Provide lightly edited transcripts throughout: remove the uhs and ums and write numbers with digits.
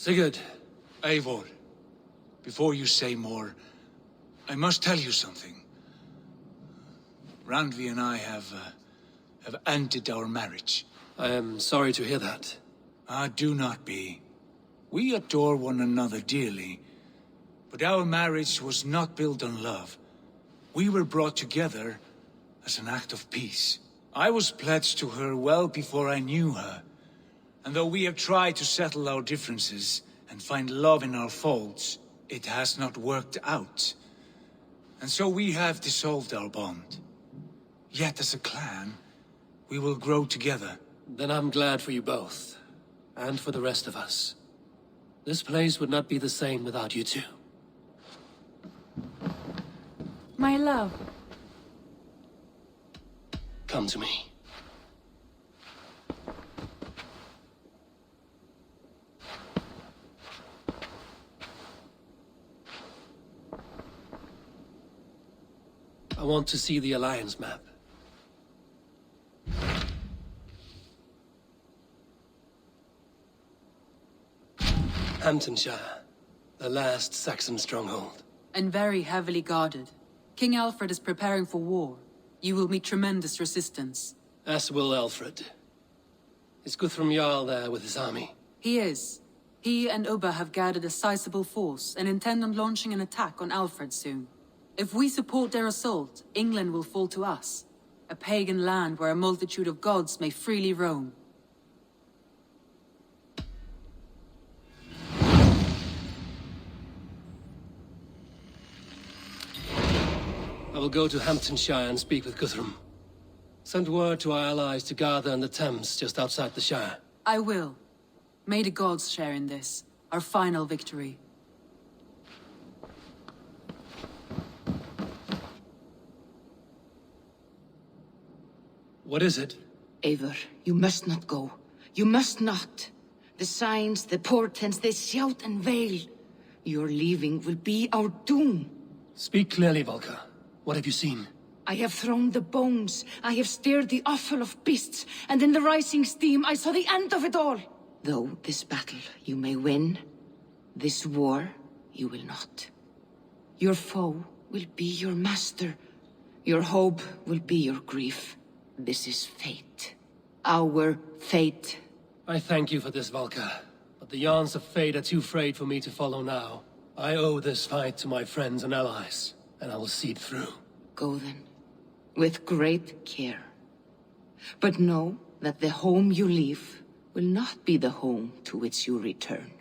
Sigurd. Eivor, before you say more, I must tell you something. Randvi and I have ended our marriage. I am sorry to hear that. Ah, do not be. We adore one another dearly, but our marriage was not built on love. We were brought together as an act of peace. I was pledged to her well before I knew her, and though we have tried to settle our differences and find love in our faults, it has not worked out. And so we have dissolved our bond. Yet as a clan, we will grow together. Then I'm glad for you both. And for the rest of us. This place would not be the same without you two. My love. Come to me. I want to see the Alliance map. Hamutnscire, the last Saxon stronghold. And very heavily guarded. King Alfred is preparing for war. You will meet tremendous resistance. As will Alfred. Is Guthrum Jarl there with his army? He is. He and Ubba have gathered a sizable force and intend on launching an attack on Alfred soon. If we support their assault, England will fall to us. A pagan land where a multitude of gods may freely roam. I will go to Hamutnscire and speak with Guthrum. Send word to our allies to gather in the Thames just outside the Shire. I will. May the gods share in this, our final victory. What is it? Eivor, you must not go. You must not. The signs, the portents, they shout and wail. Your leaving will be our doom. Speak clearly, Valka. What have you seen? I have thrown the bones. I have stirred the offal of beasts. And in the rising steam, I saw the end of it all. Though this battle you may win, this war you will not. Your foe will be your master. Your hope will be your grief. This is fate. Our fate. I thank you for this, Valka. But the yarns of fate are too frayed for me to follow now. I owe this fight to my friends and allies, and I will see it through. Go then, with great care. But know that the home you leave will not be the home to which you return.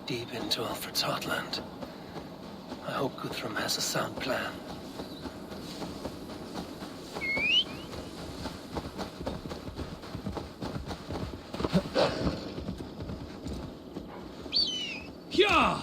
Deep into Alfred's heartland. I hope Guthrum has a sound plan. Yeah!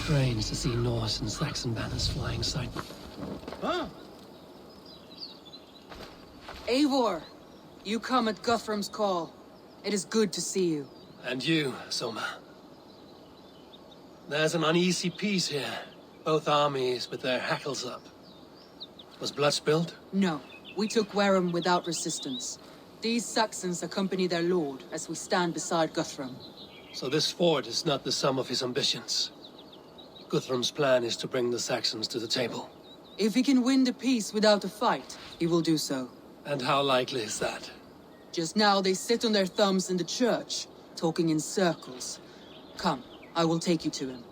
Strange to see Norse and Saxon banners flying side. Huh? Eivor, you come at Guthrum's call. It is good to see you. And you, Soma. There's an uneasy peace here. Both armies with their hackles up. Was blood spilled? No, we took Wareham without resistance. These Saxons accompany their lord as we stand beside Guthrum. So this fort is not the sum of his ambitions. Guthrum's plan is to bring the Saxons to the table. If he can win the peace without a fight, he will do so. And how likely is that? Just now they sit on their thumbs in the church, talking in circles. Come, I will take you to him.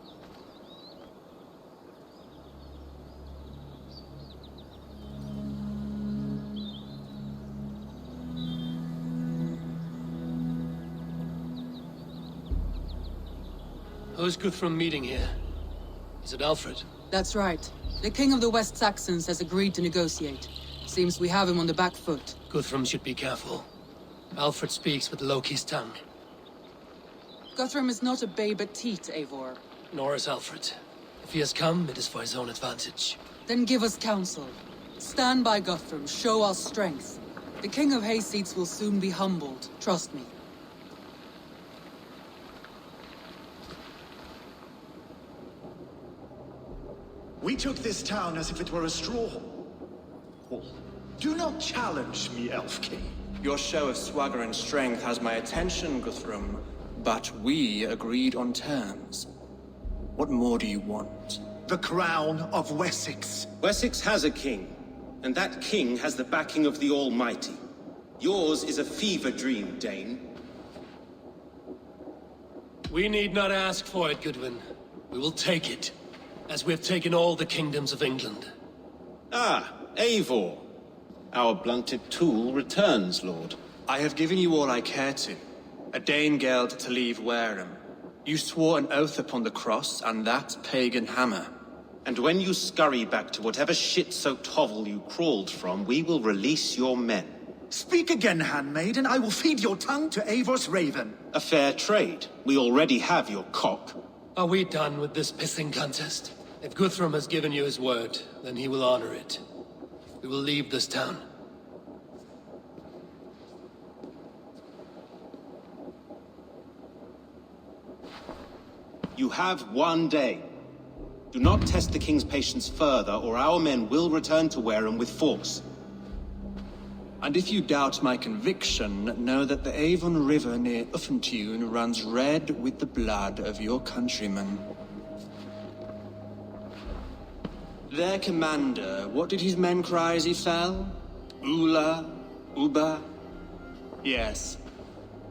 Who's Guthrum meeting here? Is it Alfred? That's right. The King of the West Saxons has agreed to negotiate. Seems we have him on the back foot. Guthrum should be careful. Alfred speaks with Loki's tongue. Guthrum is not a babe at teat, Eivor. Nor is Alfred. If he has come, it is for his own advantage. Then give us counsel. Stand by Guthrum, show our strength. The King of Hayseeds will soon be humbled, trust me. We took this town as if it were a straw hall. Do not challenge me, Elf King. Your show of swagger and strength has my attention, Guthrum. But we agreed on terms. What more do you want? The crown of Wessex. Wessex has a king, and that king has the backing of the Almighty. Yours is a fever dream, Dane. We need not ask for it, Goodwin. We will take it, as we have taken all the kingdoms of England. Ah, Eivor. Our blunted tool returns, Lord. I have given you all I care to. A Danegeld to leave Wareham. You swore an oath upon the cross, and that pagan hammer. And when you scurry back to whatever shit-soaked hovel you crawled from, we will release your men. Speak again, handmaid, and I will feed your tongue to Eivor's raven. A fair trade. We already have your cock. Are we done with this pissing contest? If Guthrum has given you his word, then he will honor it. We will leave this town. You have 1 day. Do not test the king's patience further, or our men will return to Wareham with force. And if you doubt my conviction, know that the Avon River near Uffentune runs red with the blood of your countrymen. Their commander, what did his men cry as he fell? Ula? Uba? Yes,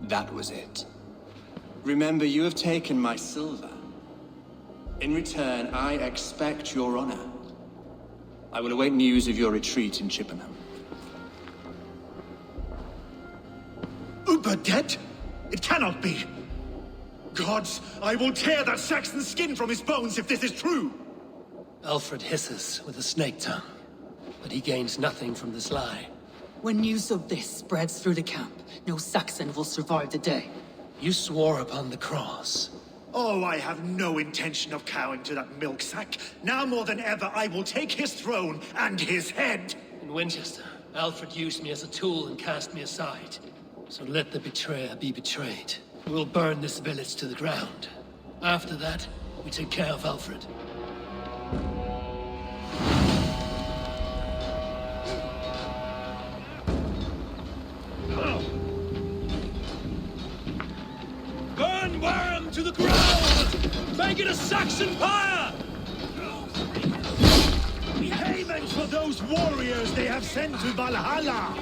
that was it. Remember, you have taken my silver. In return, I expect your honor. I will await news of your retreat in Chippenham. Uber dead? It cannot be. Gods, I will tear that Saxon's skin from his bones if this is true. Alfred hisses with a snake tongue, but he gains nothing from this lie. When news of this spreads through the camp, no Saxon will survive the day. You swore upon the cross. Oh, I have no intention of cowing to that milksack. Now more than ever, I will take his throne and his head. In Winchester, Alfred used me as a tool and cast me aside. So let the betrayer be betrayed. We will burn this village to the ground. After that, we take care of Alfred. Burn Wareham to the ground! Make it a Saxon pyre! Payment for those warriors they have sent to Valhalla!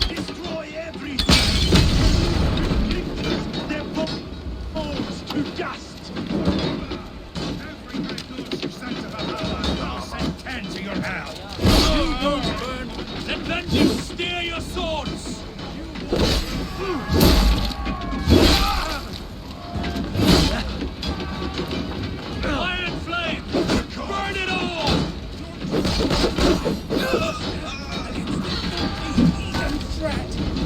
Destroy everything! Lift their bones to dust! Every recluse you sent to Valhalla, I'll send 10 to your hell! You don't burn! Let vengeance steer your swords! Iron flame! Burn it all!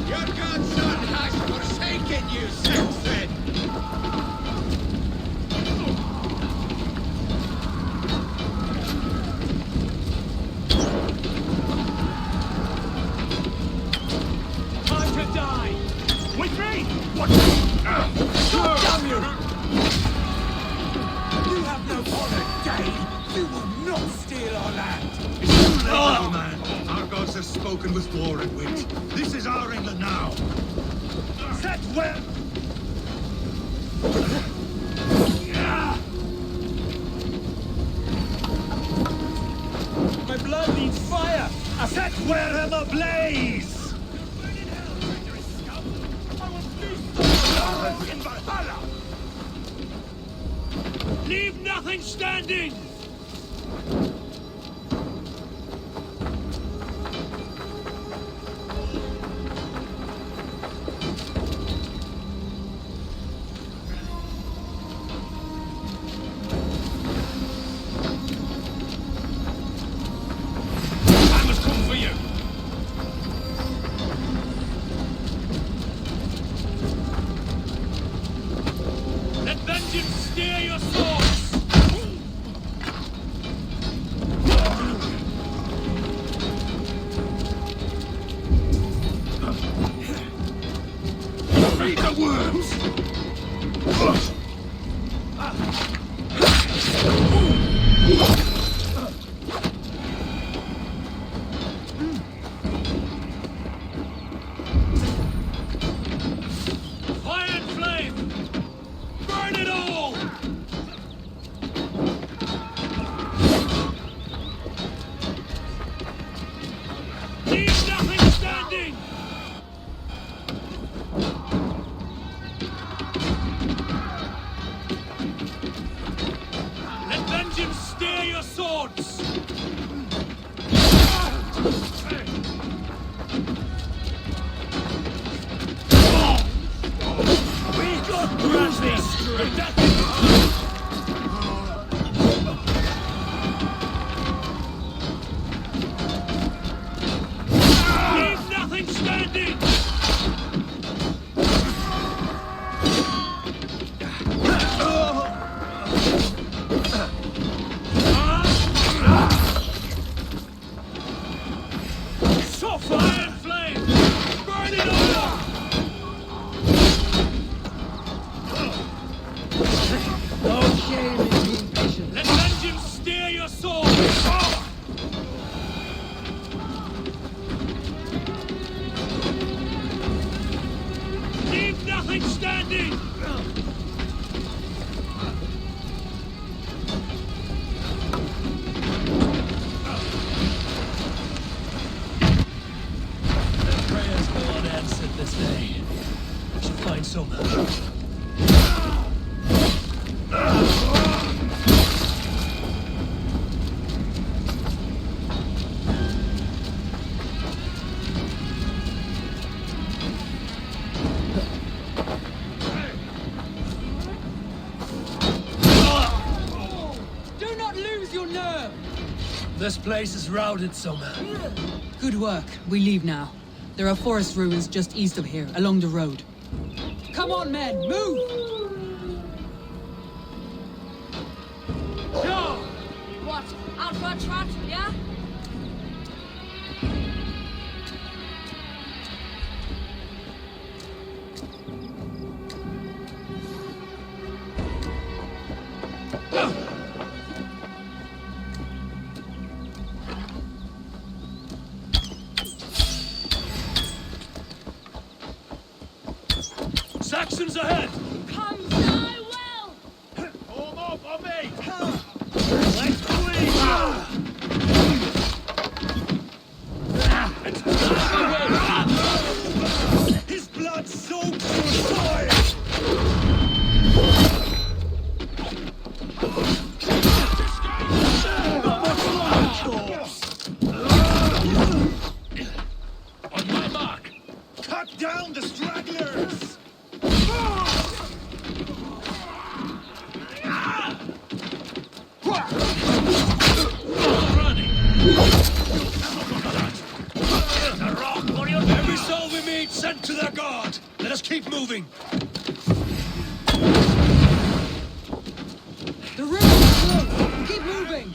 Your godson has forsaken you, Saxon! Time to die! With me! What? spoken with war and wit. This is our England now. Set well. My blood needs fire! Set Wareham ablaze! In Valhalla! Leave nothing standing! This place is routed, Soma. Good work. We leave now. There are forest ruins just east of here, along the road. Come on, men! Move! No! What? Out for a trot, yeah? Saxons ahead! Come die well! Hold off on me! Let's bleed! His blood soaks your soil! On my mark! Cut down the stragglers! Every soul we meet sent to their god! Let us keep moving! The room is closed! Keep moving!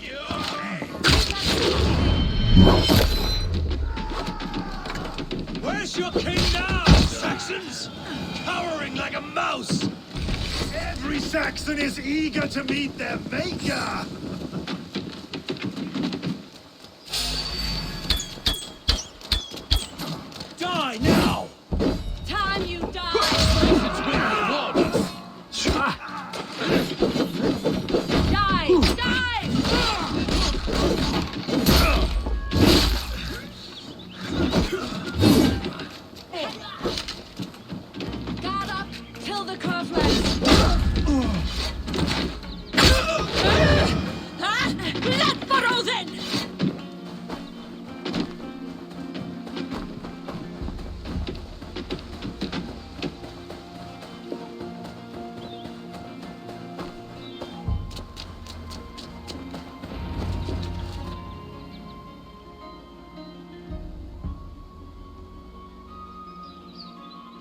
Where's your king now, Saxons? Cowering like a mouse! Every Saxon is eager to meet their maker!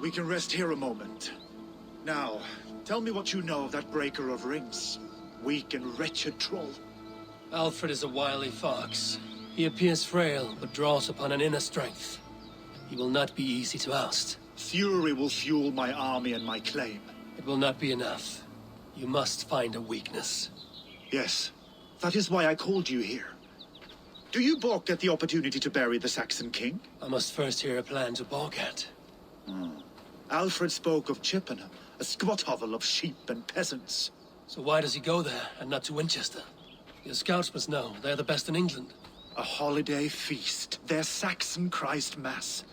We can rest here a moment. Now, tell me what you know of that breaker of rings. Weak and wretched troll. Alfred is a wily fox. He appears frail, but draws upon an inner strength. He will not be easy to oust. Fury will fuel my army and my claim. It will not be enough. You must find a weakness. Yes, that is why I called you here. Do you balk at the opportunity to bury the Saxon king? I must first hear a plan to balk at. Alfred spoke of Chippenham, a squat hovel of sheep and peasants. So why does he go there, and not to Winchester? Your scouts must know, they're the best in England. A holiday feast, their Saxon Christ Mass.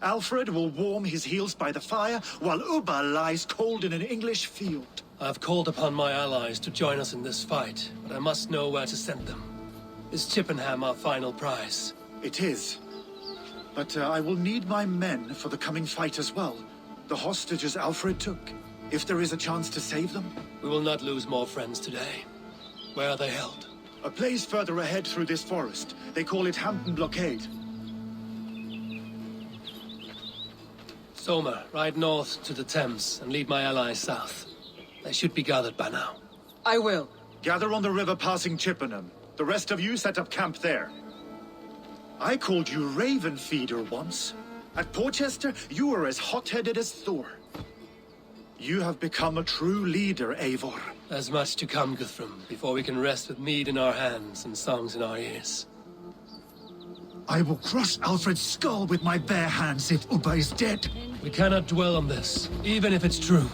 Alfred will warm his heels by the fire, while Ubba lies cold in an English field. I have called upon my allies to join us in this fight, but I must know where to send them. Is Chippenham our final prize? It is. But I will need my men for the coming fight as well. The hostages Alfred took. If there is a chance to save them. We will not lose more friends today. Where are they held? A place further ahead through this forest. They call it Hampton Blockade. Somer, ride north to the Thames and lead my allies south. They should be gathered by now. I will. Gather on the river passing Chippenham. The rest of you set up camp there. I called you Raven Feeder once. At Porchester, you were as hot-headed as Thor. You have become a true leader, Eivor. There's much to come, Guthrum, before we can rest with mead in our hands and songs in our ears. I will crush Alfred's skull with my bare hands if Ubba is dead. We cannot dwell on this, even if it's true.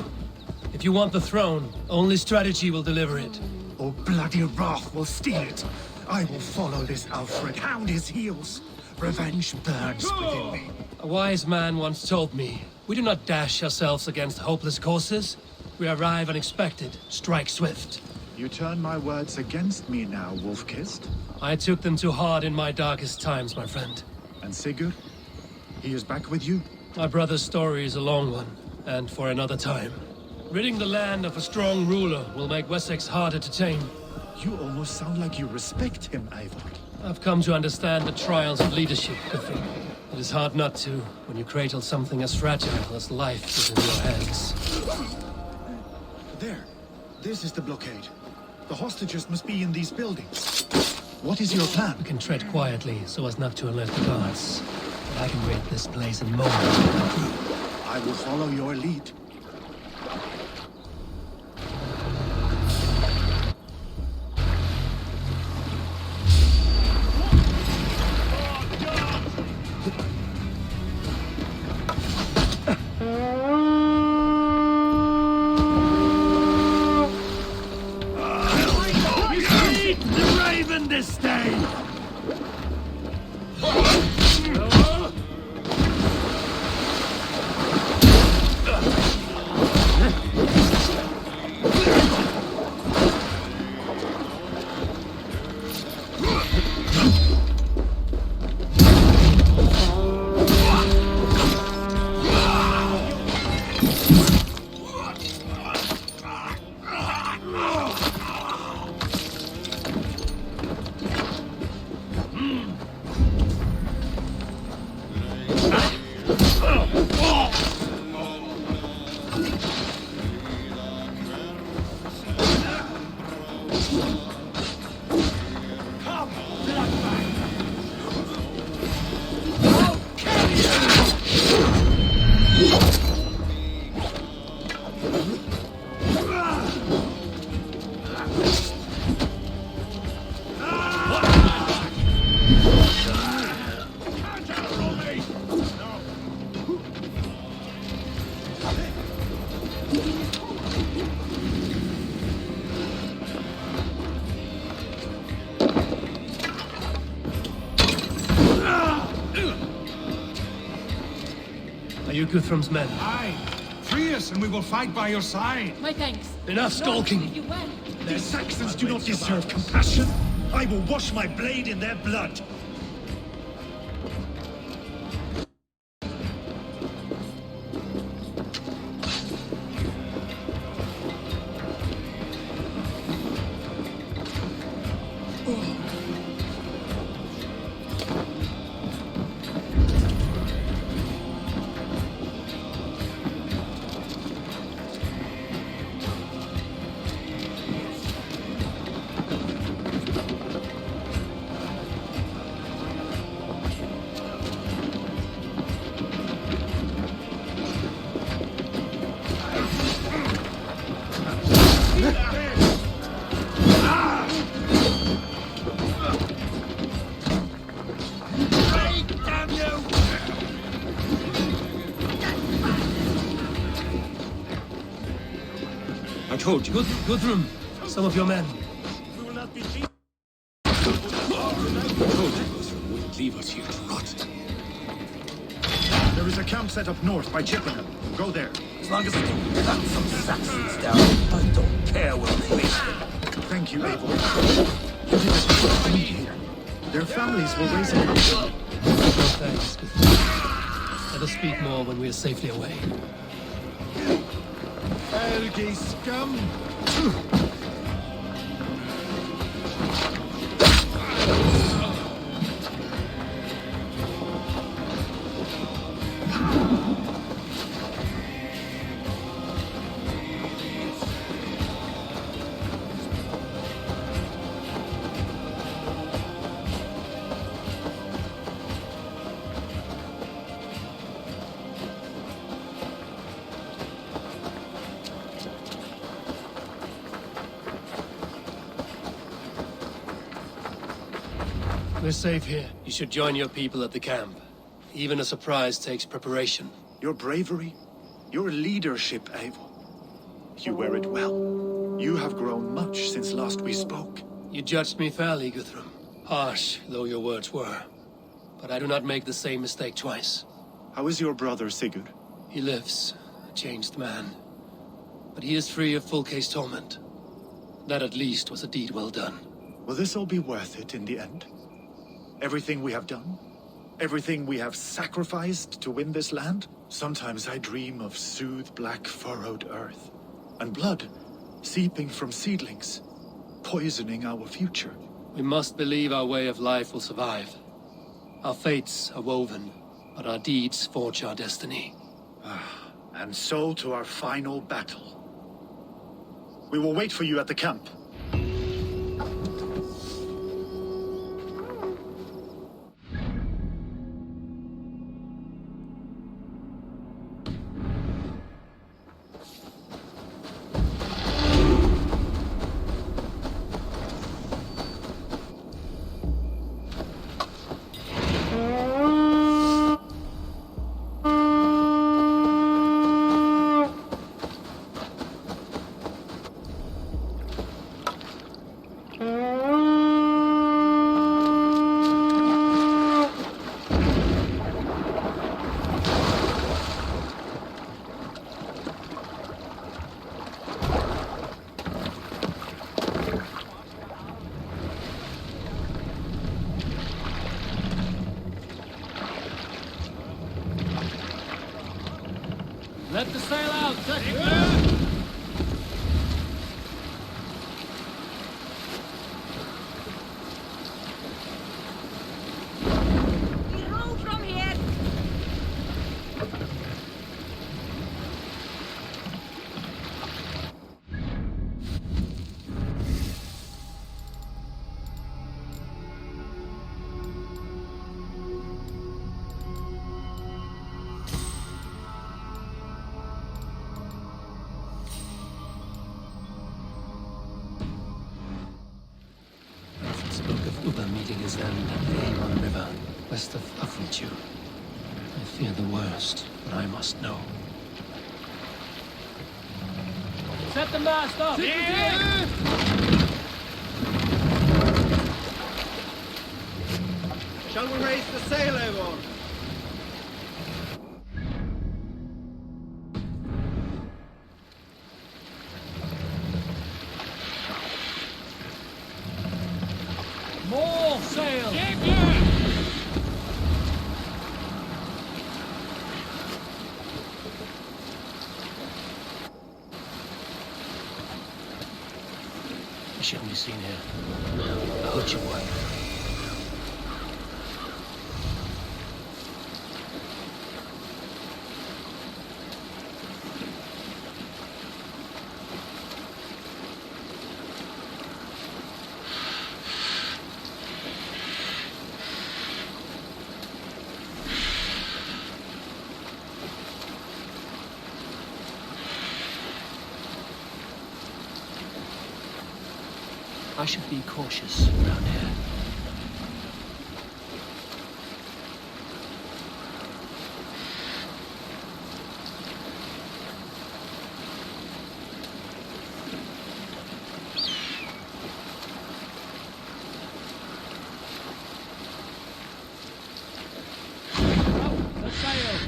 If you want the throne, only strategy will deliver it. Or bloody wrath will steal it. I will follow this Alfred, hound his heels. Revenge burns within me. A wise man once told me, we do not dash ourselves against hopeless courses. We arrive unexpected, strike swift. You turn my words against me now, Wolf-Kissed. I took them too hard in my darkest times, my friend. And Sigurd? He is back with you? My brother's story is a long one, and for another time. Ridding the land of a strong ruler will make Wessex harder to tame. You almost sound like you respect him, Eivor. I've come to understand the trials of leadership, Guthrum. It is hard not to, when you cradle something as fragile as life is in your hands. There. This is the blockade. The hostages must be in these buildings. What is your plan? We can tread quietly, so as not to alert the guards. But I can rid this place in moments with my crew. I will follow your lead. This day! Are you Guthrum's men? Aye. Free us and we will fight by your side. My thanks. Enough skulking! You well. The Saxons do not deserve compassion. I will wash my blade in their blood. told you. Guthrum, some of your men. I told you Guthrum wouldn't leave us here to rot. There is a camp set up north by Chippenham. Go there. As long as I can cut some Saxons down, I don't care where they place them. Thank you, Eivor. You did a good thing here. Their families will raise a country. No thanks, Guthrum. Let us speak more when we are safely away. Helgi scum! We're safe here. You should join your people at the camp. Even a surprise takes preparation. Your bravery, your leadership, Eivor. You wear it well. You have grown much since last we spoke. You judged me fairly, Guthrum. Harsh though your words were. But I do not make the same mistake twice. How is your brother, Sigurd? He lives, a changed man. But he is free of full case torment. That at least was a deed well done. Will this all be worth it in the end? Everything we have done? Everything we have sacrificed to win this land? Sometimes I dream of soothed black furrowed earth. And blood seeping from seedlings, poisoning our future. We must believe our way of life will survive. Our fates are woven, but our deeds forge our destiny. And so to our final battle. We will wait for you at the camp. Let the sail out, Second! We row from here. Spoke of Uber meeting his end at the Avon River, west of Hamutnscire. I fear the worst, but I must know. Set the mast up! Yeah! Shall we raise the sail, Eivor? More sail! You shouldn't be seen here. I hurt you, boy. I should be cautious around here. sail!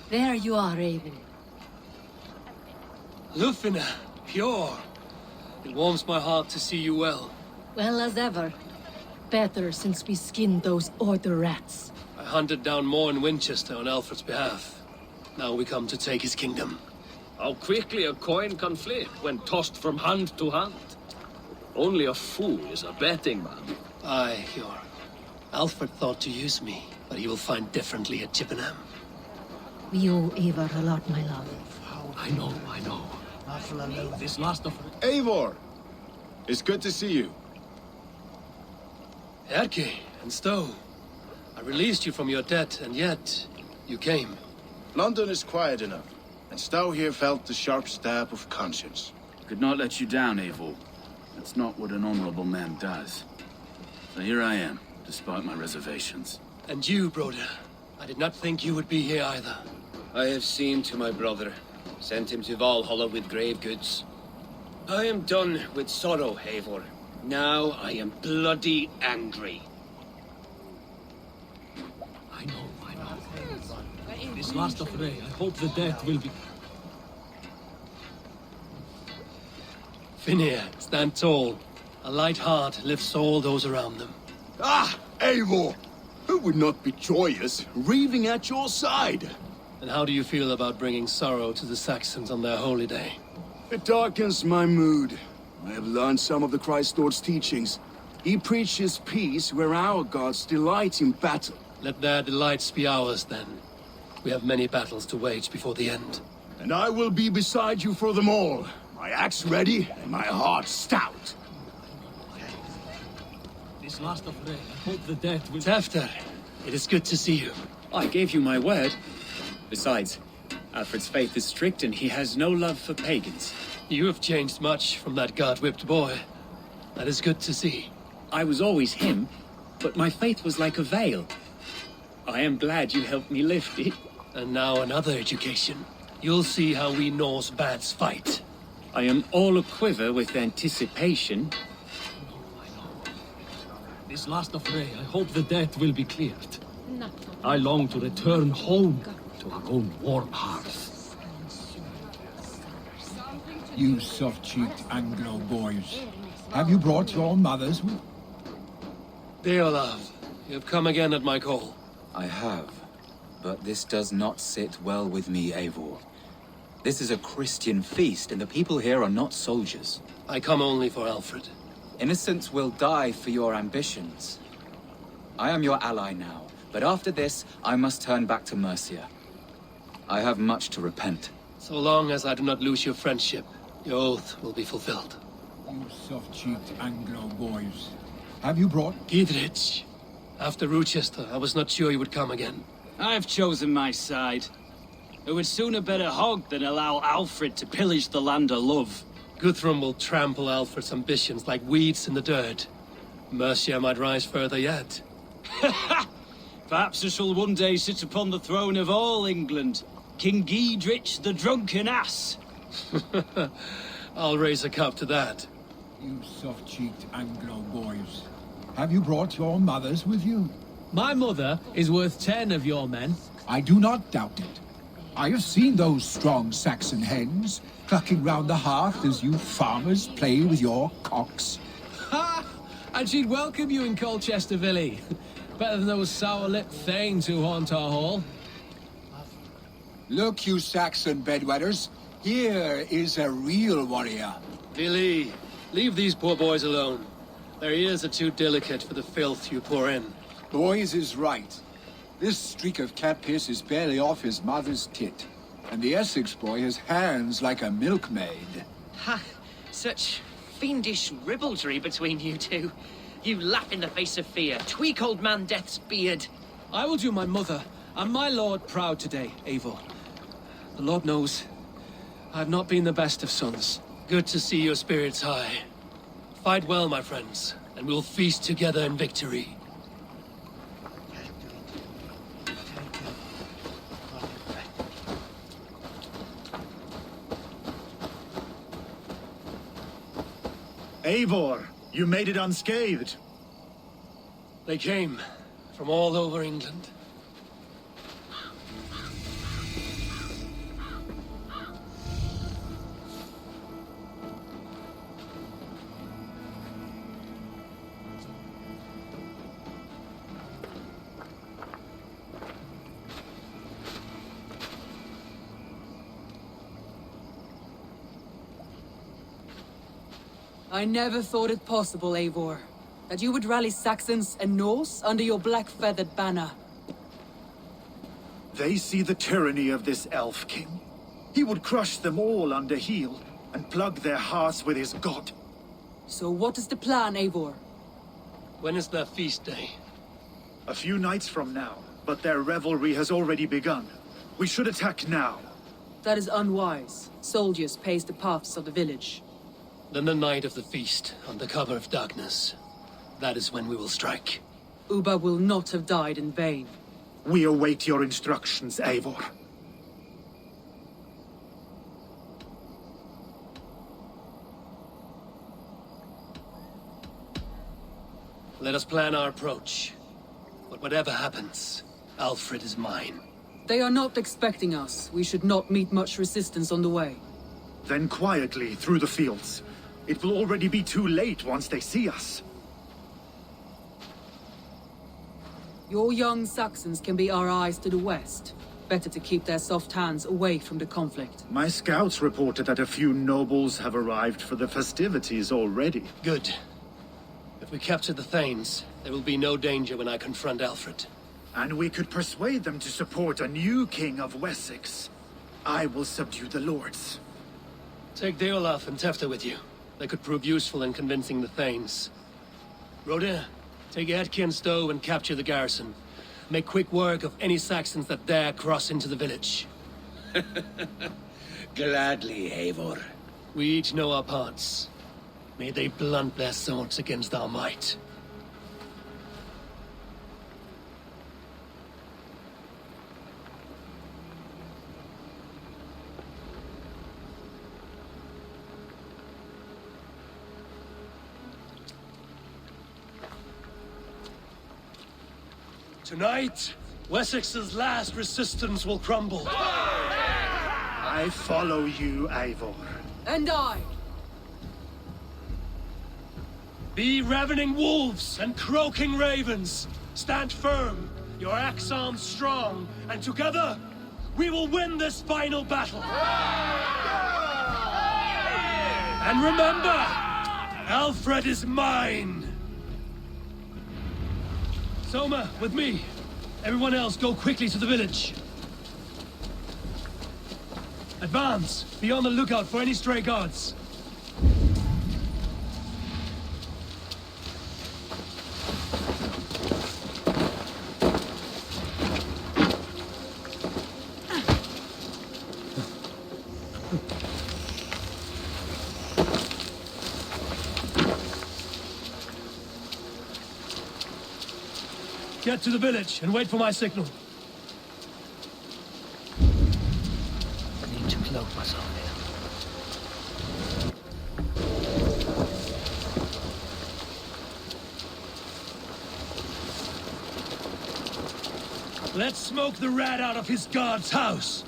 There you are, Raven. Lufina, pure. It warms my heart to see you well. Well as ever. Better since we skinned those Order rats. I hunted down more in Winchester on Alfred's behalf. Now we come to take his kingdom. How quickly a coin can flip when tossed from hand to hand. Only a fool is a betting man. Aye, Hjor. Alfred thought to use me, but he will find differently at Chippenham. We owe Eivor a lot, my love. I know. This last of... Eivor! It's good to see you. Erke and Stowe. I released you from your debt, and yet you came. London is quiet enough, and Stowe here felt the sharp stab of conscience. Could not let you down, Eivor. That's not what an honorable man does. So here I am, despite my reservations. And you, Broder. I did not think you would be here either. I have seen to my brother. Sent him to Valhalla with grave goods. I am done with sorrow, Eivor. Now I am bloody angry. I know. This last of Rey, I hope the death will be... Finir, stand tall. A light heart lifts all those around them. Ah, Eivor! Who would not be joyous, raving at your side? And how do you feel about bringing sorrow to the Saxons on their holy day? It darkens my mood. I have learned some of the Christ Lord's teachings. He preaches peace where our gods delight in battle. Let their delights be ours, then. We have many battles to wage before the end. And I will be beside you for them all. My axe ready, and my heart stout. This last of Rey, I hope the death will... Tefter, it is good to see you. I gave you my word. Besides, Alfred's faith is strict and he has no love for pagans. You have changed much from that God-whipped boy. That is good to see. I was always him, but my faith was like a veil. I am glad you helped me lift it. And now another education. You'll see how we Norse bads fight. I am all aquiver with anticipation. This last of Rey, I hope the death will be cleared. I long to return home to our own warm hearth. You soft-cheeked Anglo boys. Have you brought your mothers with? Dear love, you have come again at my call. I have, but this does not sit well with me, Eivor. This is a Christian feast, and the people here are not soldiers. I come only for Alfred. Innocents will die for your ambitions. I am your ally now, but after this, I must turn back to Mercia. I have much to repent. So long as I do not lose your friendship, your oath will be fulfilled. You soft-cheeked Anglo boys. Have you brought... Gidrich. After Rochester, I was not sure you would come again. I've chosen my side. It would sooner bet a hog than allow Alfred to pillage the land of love. Guthrum will trample Alfred's ambitions like weeds in the dirt. Mercia might rise further yet. Perhaps I shall one day sit upon the throne of all England. King Gidrich the drunken ass. I'll raise a cup to that. You soft-cheeked Anglo boys. Have you brought your mothers with you? My mother is worth 10 of your men. I do not doubt it. I have seen those strong Saxon hens clucking round the hearth as you farmers play with your cocks. Ha! And she'd welcome you in Colchester, Villy. Better than those sour-lipped thanes who haunt our hall. Look, you Saxon bedwetters. Here is a real warrior. Villy, leave these poor boys alone. Their ears are too delicate for the filth you pour in. Boys is right. This streak of cat piss is barely off his mother's tit. And the Essex boy has hands like a milkmaid. Ha! Such fiendish ribaldry between you two. You laugh in the face of fear, tweak old man Death's beard. I will do my mother and my lord proud today, Eivor. The Lord knows, I have not been the best of sons. Good to see your spirits high. Fight well, my friends, and we'll feast together in victory. Eivor, you made it unscathed. They came from all over England. I never thought it possible, Eivor, that you would rally Saxons and Norse under your black-feathered banner. They see the tyranny of this elf king. He would crush them all under heel and plug their hearts with his god. So what is the plan, Eivor? When is their feast day? A few nights from now, but their revelry has already begun. We should attack now. That is unwise. Soldiers pace the paths of the village. Then the night of the feast, under cover of darkness. That is when we will strike. Ubba will not have died in vain. We await your instructions, Eivor. Let us plan our approach. But whatever happens, Alfred is mine. They are not expecting us. We should not meet much resistance on the way. Then quietly through the fields. It will already be too late once they see us. Your young Saxons can be our eyes to the west. Better to keep their soft hands away from the conflict. My scouts reported that a few nobles have arrived for the festivities already. Good. If we capture the Thanes, there will be no danger when I confront Alfred. And we could persuade them to support a new king of Wessex. I will subdue the lords. Take Deolaf and Tefta with you. They could prove useful in convincing the Thanes. Rodin, take Etki and Stowe and capture the garrison. Make quick work of any Saxons that dare cross into the village. Gladly, Eivor. We each know our parts. May they blunt their swords against our might. Tonight, Wessex's last resistance will crumble. I follow you, Eivor. And I. Be ravening wolves and croaking ravens. Stand firm, your axe arms strong, and together, we will win this final battle. And remember, Alfred is mine. Soma, with me. Everyone else, go quickly to the village. Advance. Be on the lookout for any stray guards. Get to the village and wait for my signal. I need to cloak myself here. Let's smoke the rat out of his guard's house.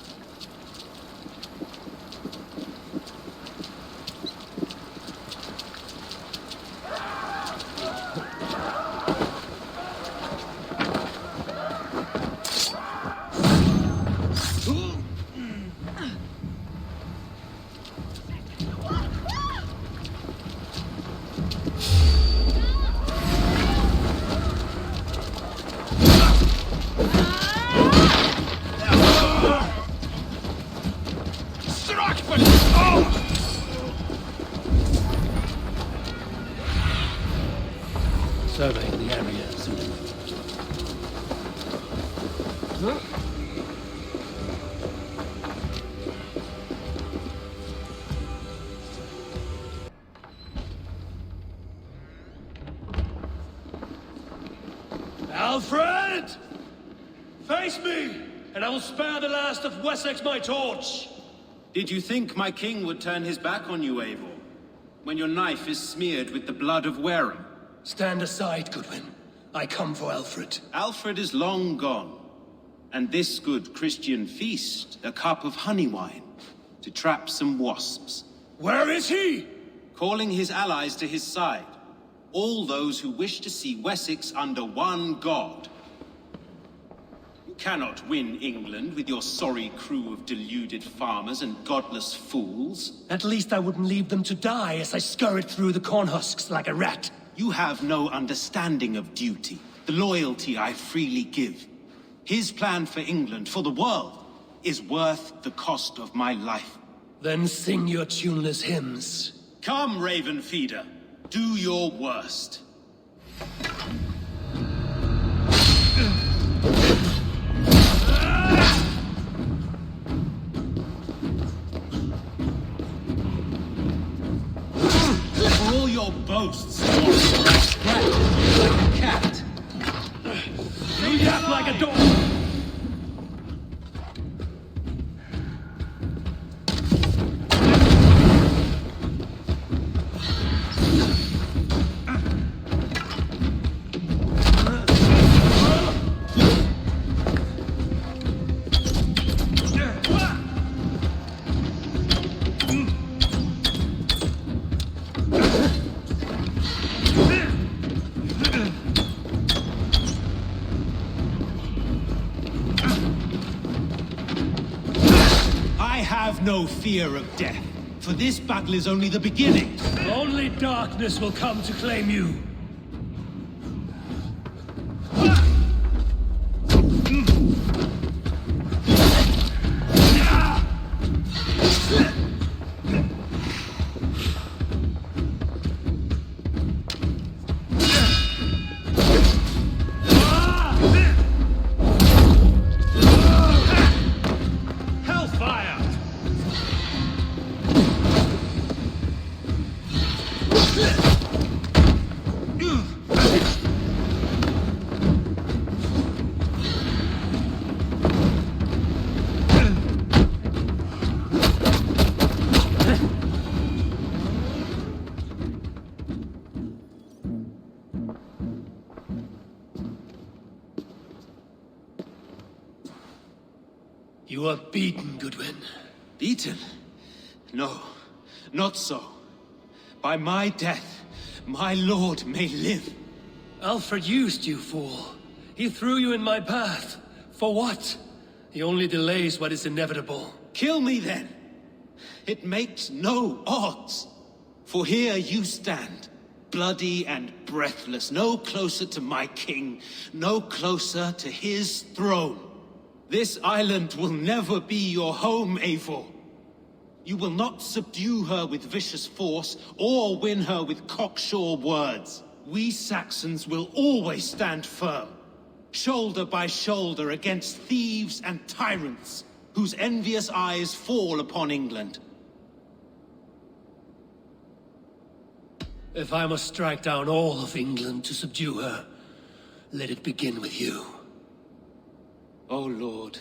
Surveying the area soon. Alfred! Face me, and I will spare the last of Wessex my torch. Did you think my king would turn his back on you, Eivor? when your knife is smeared with the blood of Wareham? Stand aside, Goodwin. I come for Alfred. Alfred is long gone. And this good Christian feast, a cup of honey wine, to trap some wasps. Where is he? Calling his allies to his side. All those who wish to see Wessex under one god. You cannot win England with your sorry crew of deluded farmers and godless fools. At least I wouldn't leave them to die as I scurried through the corn husks like a rat. You have no understanding of duty, the loyalty I freely give. His plan for England, for the world, is worth the cost of my life. Then sing your tuneless hymns. Come, Raven Feeder. Do your worst. For all your boasts, like a cat. You yap like a dog. No fear of death, for this battle is only the beginning. Only darkness will come to claim you. You are beaten, Goodwin. Beaten? No, not so. By my death, my lord may live. Alfred used you, fool. He threw you in my path. For what? He only delays what is inevitable. Kill me then. It makes no odds. For here you stand, bloody and breathless, no closer to my king, no closer to his throne. This island will never be your home, Eivor. You will not subdue her with vicious force, or win her with cocksure words. We Saxons will always stand firm, shoulder by shoulder against thieves and tyrants, whose envious eyes fall upon England. If I must strike down all of England to subdue her, let it begin with you. O Lord,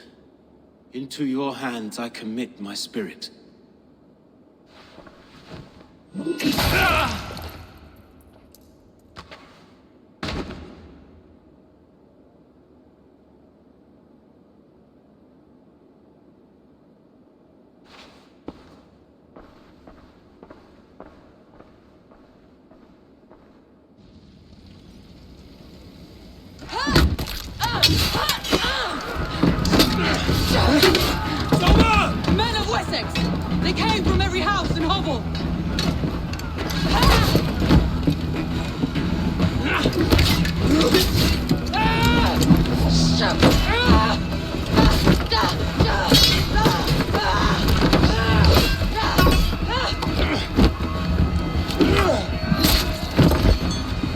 into your hands I commit my spirit. Men of Wessex! They came from every house and hovel!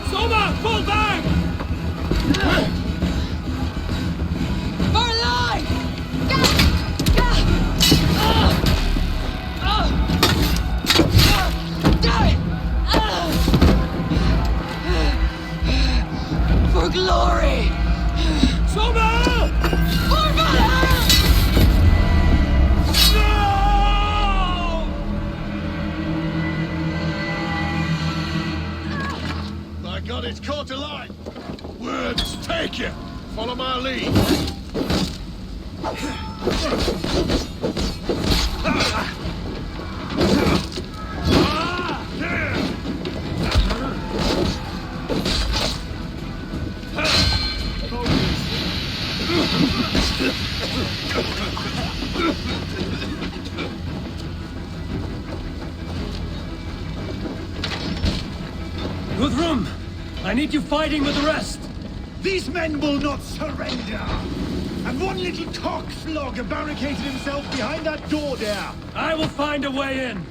Soma, fall back! For life! For It's caught a line! Words, take you! Follow my lead! Guthrum, I need you fighting with the rest. These men will not surrender! And one little cockflogger barricaded himself behind that door there! I will find a way in!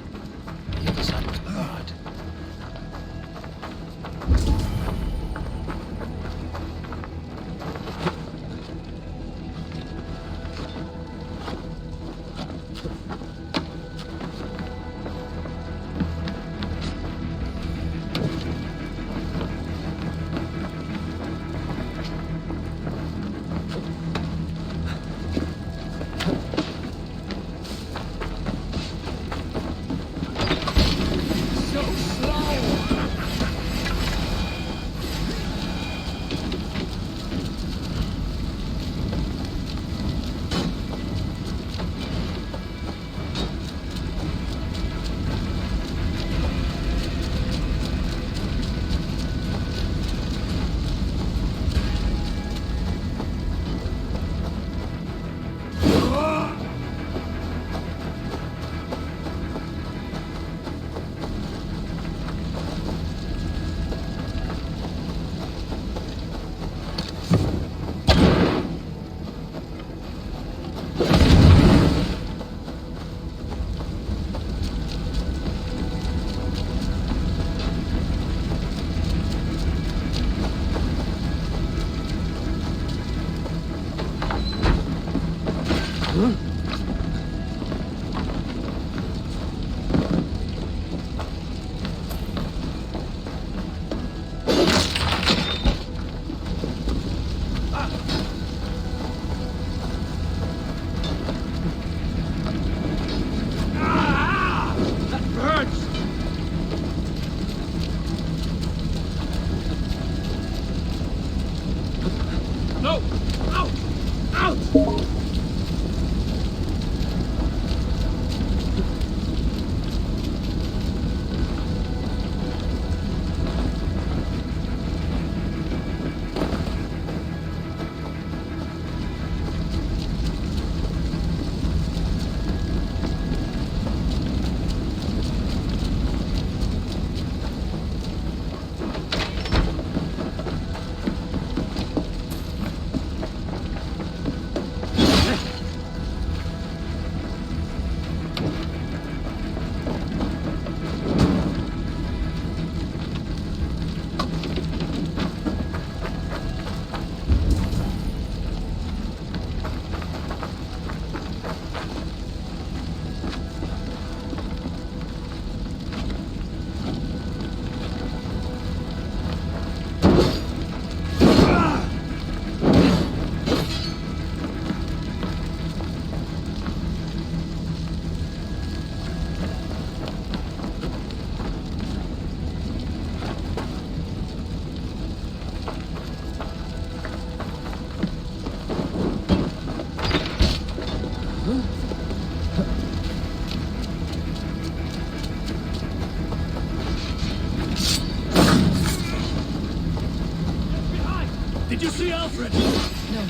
Did you see Alfred? No,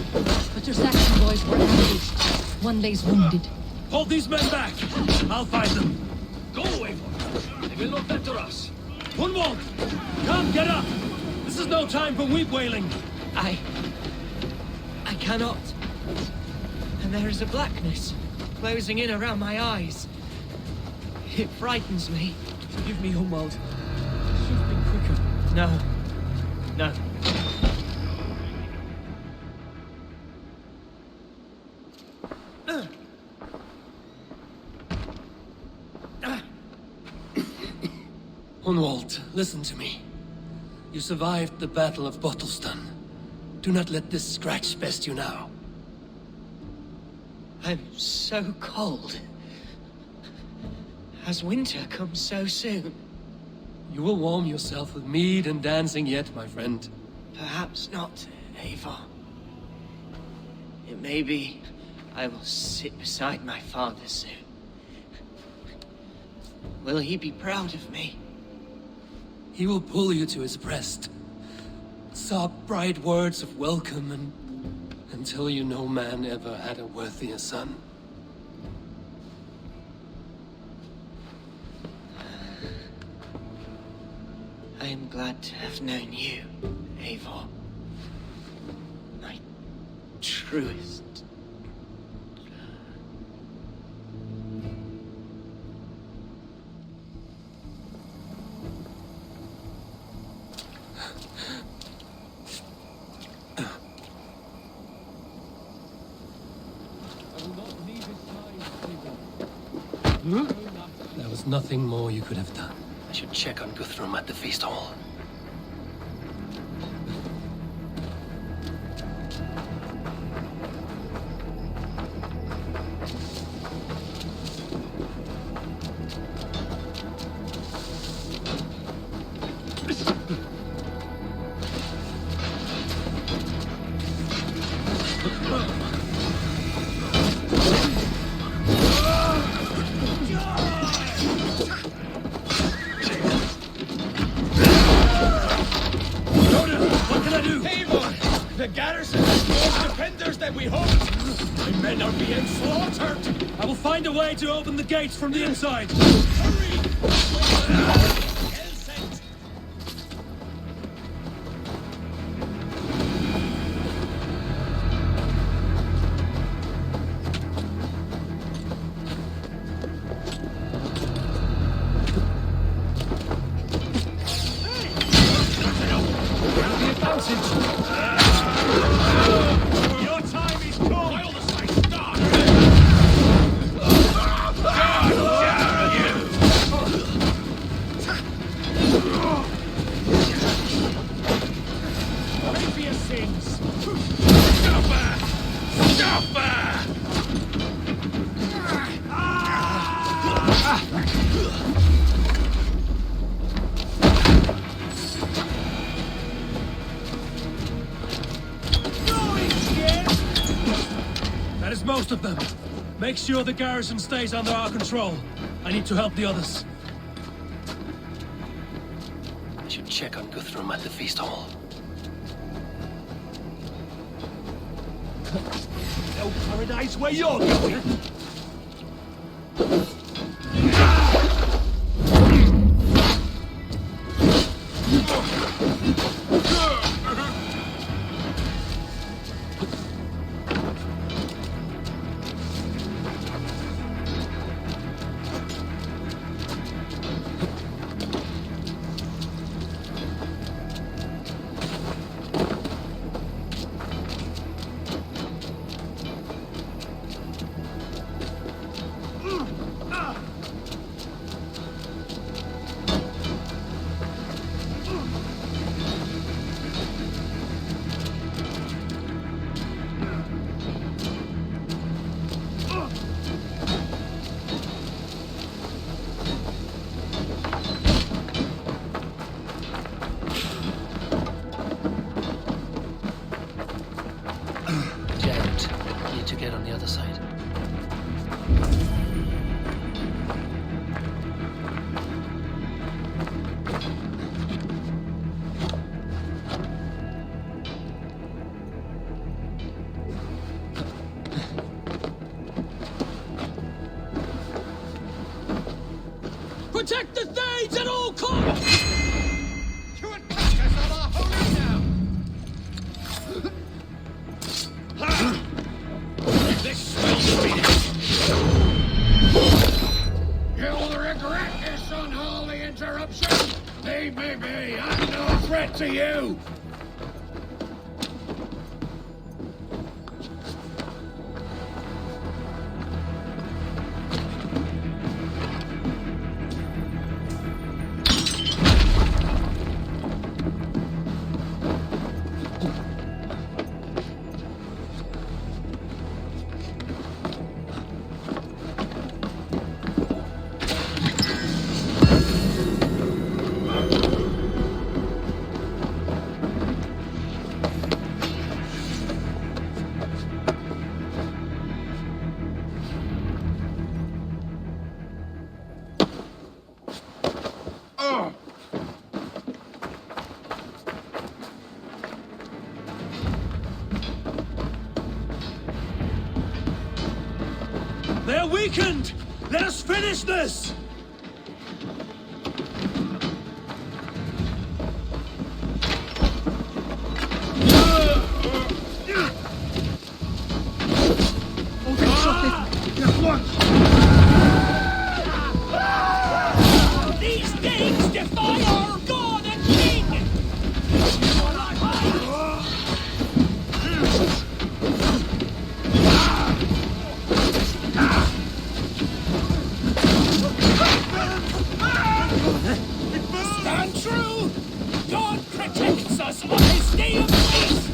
but your Saxon boys were ambushed. One lays wounded. Hold these men back. I'll find them. Go, Eivor. They will not enter us. Gunwald! Come, get up! This is no time for weep wailing. I cannot. And there is a blackness closing in around my eyes. It frightens me. Forgive me, Humwald. Should have been quicker. No. No. Hunwald, listen to me. You survived the Battle of Bottleston. Do not let this scratch best you now. I'm so cold. Has winter come so soon? You will warm yourself with mead and dancing yet, my friend. Perhaps not, Eivor. It may be I will sit beside my father soon. Will he be proud of me? He will pull you to his breast, sob bright words of welcome, and tell you no man ever had a worthier son. I am glad to have known you, Eivor. My truest. There was nothing more you could have done. I should check on Guthrum at the feast hall. The garrison has more defenders than we hoped! My men are being slaughtered! I will find a way to open the gates from the inside! Your time is come! While the sight starts! Previous sins! Stop her! Stop her! That is most of them. Make sure the garrison stays under our control. I need to help the others. I should check on Guthrum at the feast hall. No paradise where you're going! Get on the other side. Protect the Thanes at all costs! To attack us on our holy now! This will be You'll regret this unholy interruption! Leave me be! I'm no threat to you! They're weakened! Let us finish this! These things defy our god and king! Stand true! God protects us on his day of peace!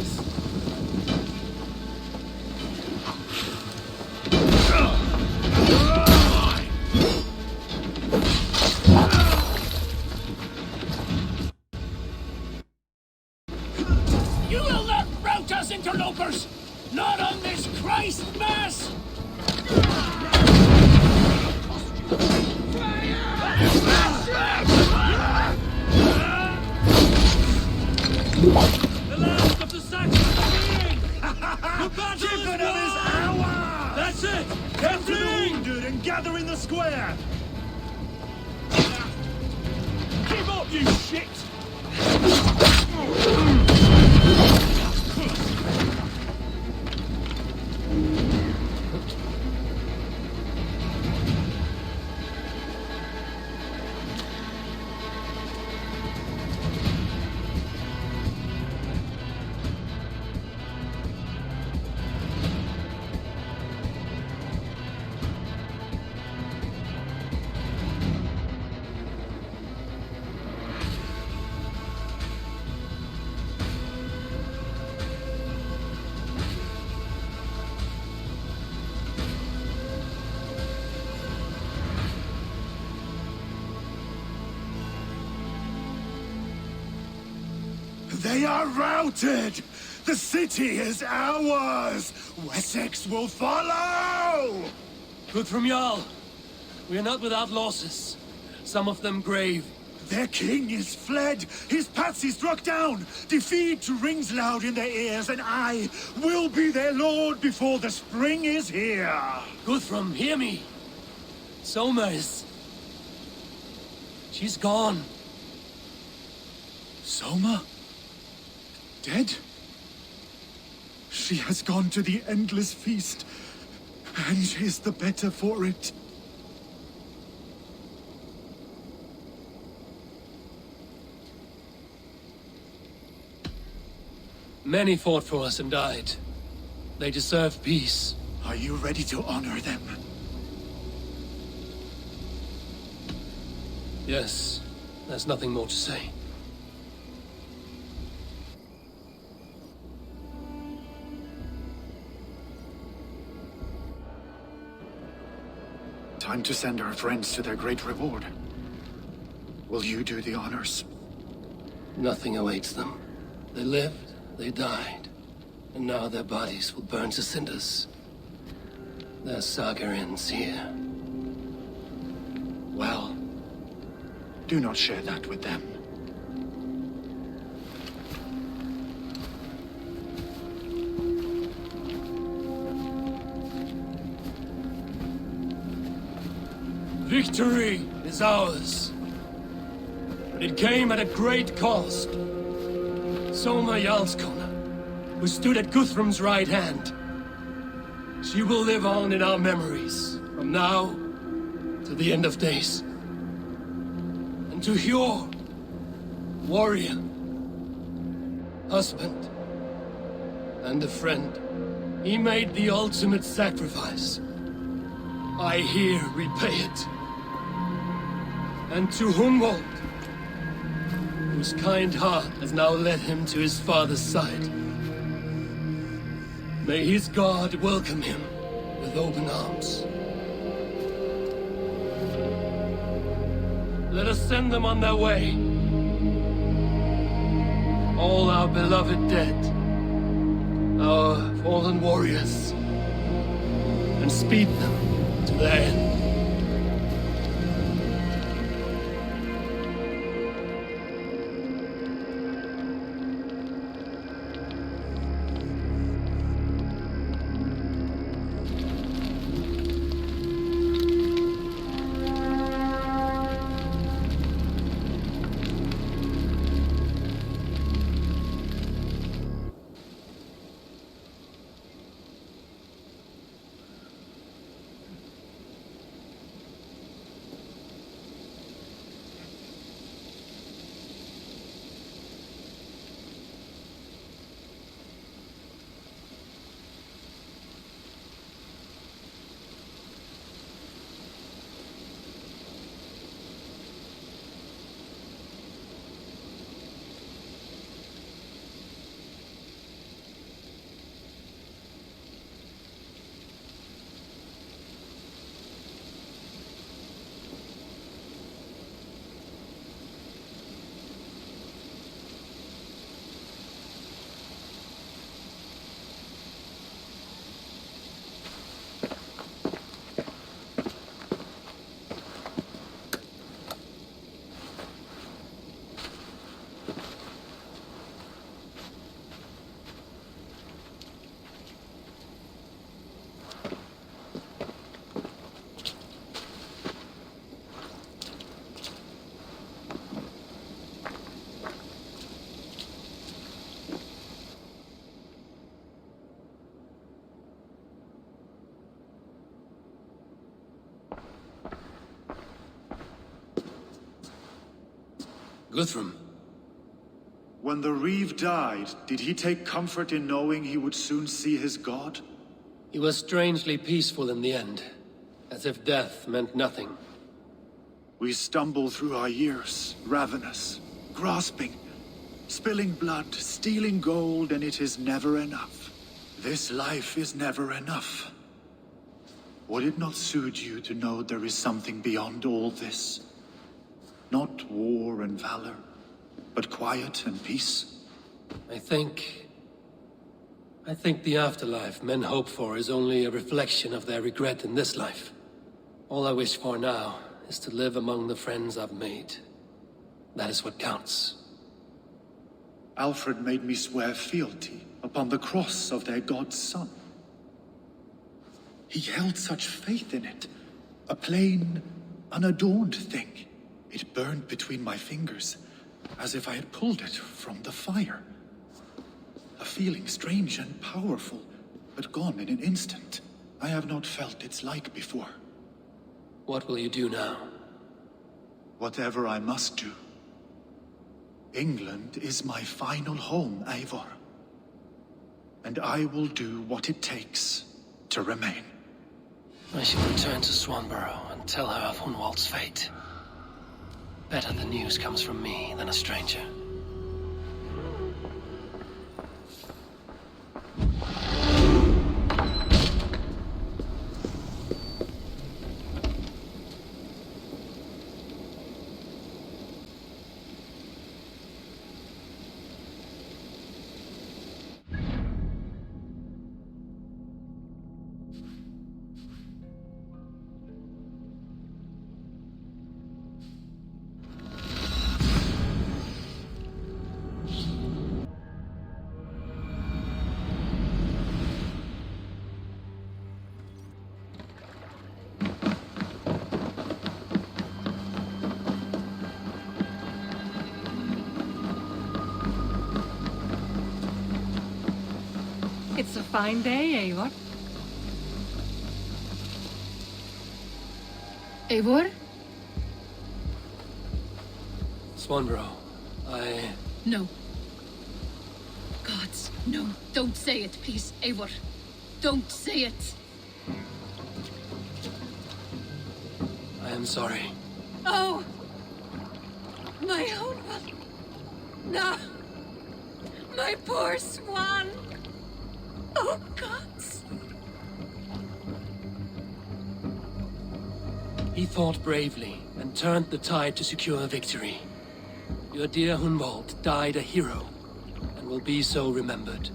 You will not rout us, interlopers! Not on this Christ Mass! The last of the Saxons are here! The battle Chippenham is ours! That's it! Get to the wounded and gather in the square! Give up, you shit! They are routed! The city is ours! Wessex will follow! Guthrum Jarl, we are not without losses. Some of them grave. Their king is fled! His patsy struck down! Defeat rings loud in their ears, and I will be their lord before the spring is here! Guthrum, hear me! Soma is... she's gone. Soma? Dead? She has gone to the endless feast, and is the better for it. Many fought for us and died. They deserve peace. Are you ready to honor them? Yes, there's nothing more to say. Time to send our friends to their great reward. Will you do the honors? Nothing awaits them. They lived, they died, and now their bodies will burn to cinders. Their saga ends here. Well, do not share that with them. Victory is ours. But it came at a great cost. Soma Jarlskona, who stood at Guthrum's right hand. She will live on in our memories, from now to the end of days. And to Hjor, warrior, husband, and a friend, he made the ultimate sacrifice. I here repay it. And to Humboldt, whose kind heart has now led him to his father's side. May his God welcome him with open arms. Let us send them on their way. All our beloved dead, our fallen warriors, and speed them to their end. Guthrum. When the Reeve died, did he take comfort in knowing he would soon see his god? He was strangely peaceful in the end, as if death meant nothing. We stumble through our years, ravenous, grasping, spilling blood, stealing gold, and it is never enough. This life is never enough. Would it not suit you to know there is something beyond all this? Not war and valor, but quiet and peace? I think the afterlife men hope for is only a reflection of their regret in this life. All I wish for now is to live among the friends I've made. That is what counts. Alfred made me swear fealty upon the cross of their god's son. He held such faith in it, a plain, unadorned thing. It burned between my fingers, as if I had pulled it from the fire. A feeling strange and powerful, but gone in an instant. I have not felt its like before. What will you do now? Whatever I must do. England is my final home, Eivor. And I will do what it takes to remain. I shall return to Swanborough and tell her of Hunwald's fate. Better the news comes from me than a stranger. It's a fine day, Eivor. Eivor? Swanborough, No. Gods, no. Don't say it, please, Eivor. Don't say it. I am sorry. Oh! My own one. No! My poor swan! Oh, gods! He fought bravely and turned the tide to secure victory. Your dear Hunwald died a hero, and will be so remembered.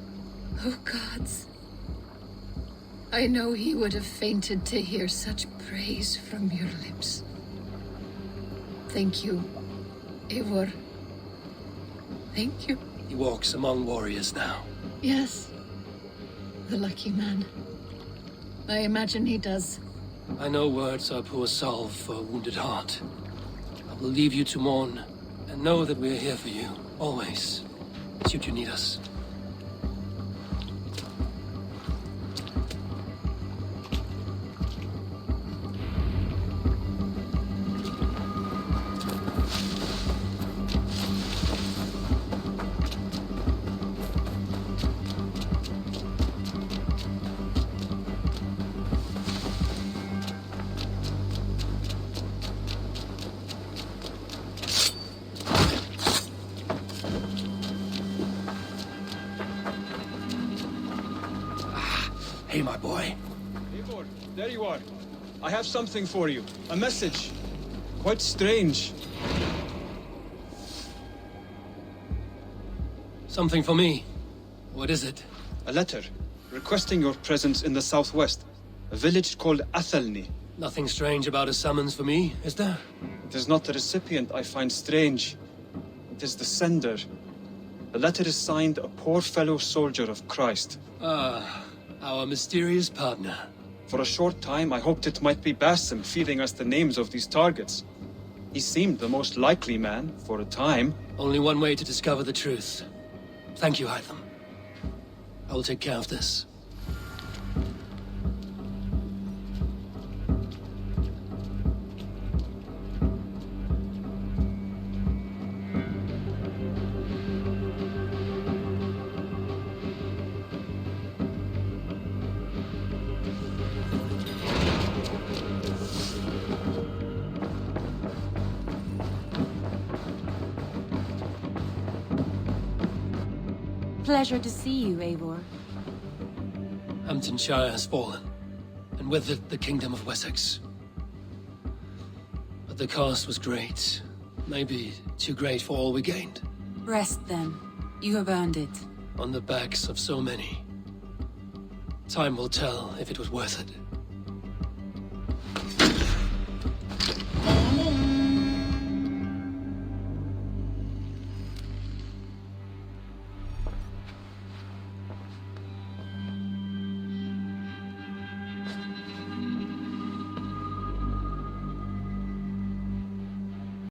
Oh, gods. I know he would have fainted to hear such praise from your lips. Thank you, Eivor. Thank you. He walks among warriors now. Yes. The lucky man. I imagine he does. I know words are poor salve for a wounded heart. I will leave you to mourn, and know that we are here for you, always, should you need us. Hey, my boy. Eivor, there you are. I have something for you. A message. Quite strange. Something for me. What is it? A letter, requesting your presence in the southwest. A village called Athelney. Nothing strange about a summons for me, is there? It is not the recipient I find strange. It is the sender. The letter is signed a poor fellow soldier of Christ. Ah, our mysterious partner. For a short time, I hoped it might be Basim feeding us the names of these targets. He seemed the most likely man, for a time. Only one way to discover the truth. Thank you, Hytham. I will take care of this. Pleasure to see you, Eivor. Hamutnscire has fallen, and with it the Kingdom of Wessex. But the cost was great. Maybe too great for all we gained. Rest then. You have earned it. On the backs of so many. Time will tell if it was worth it.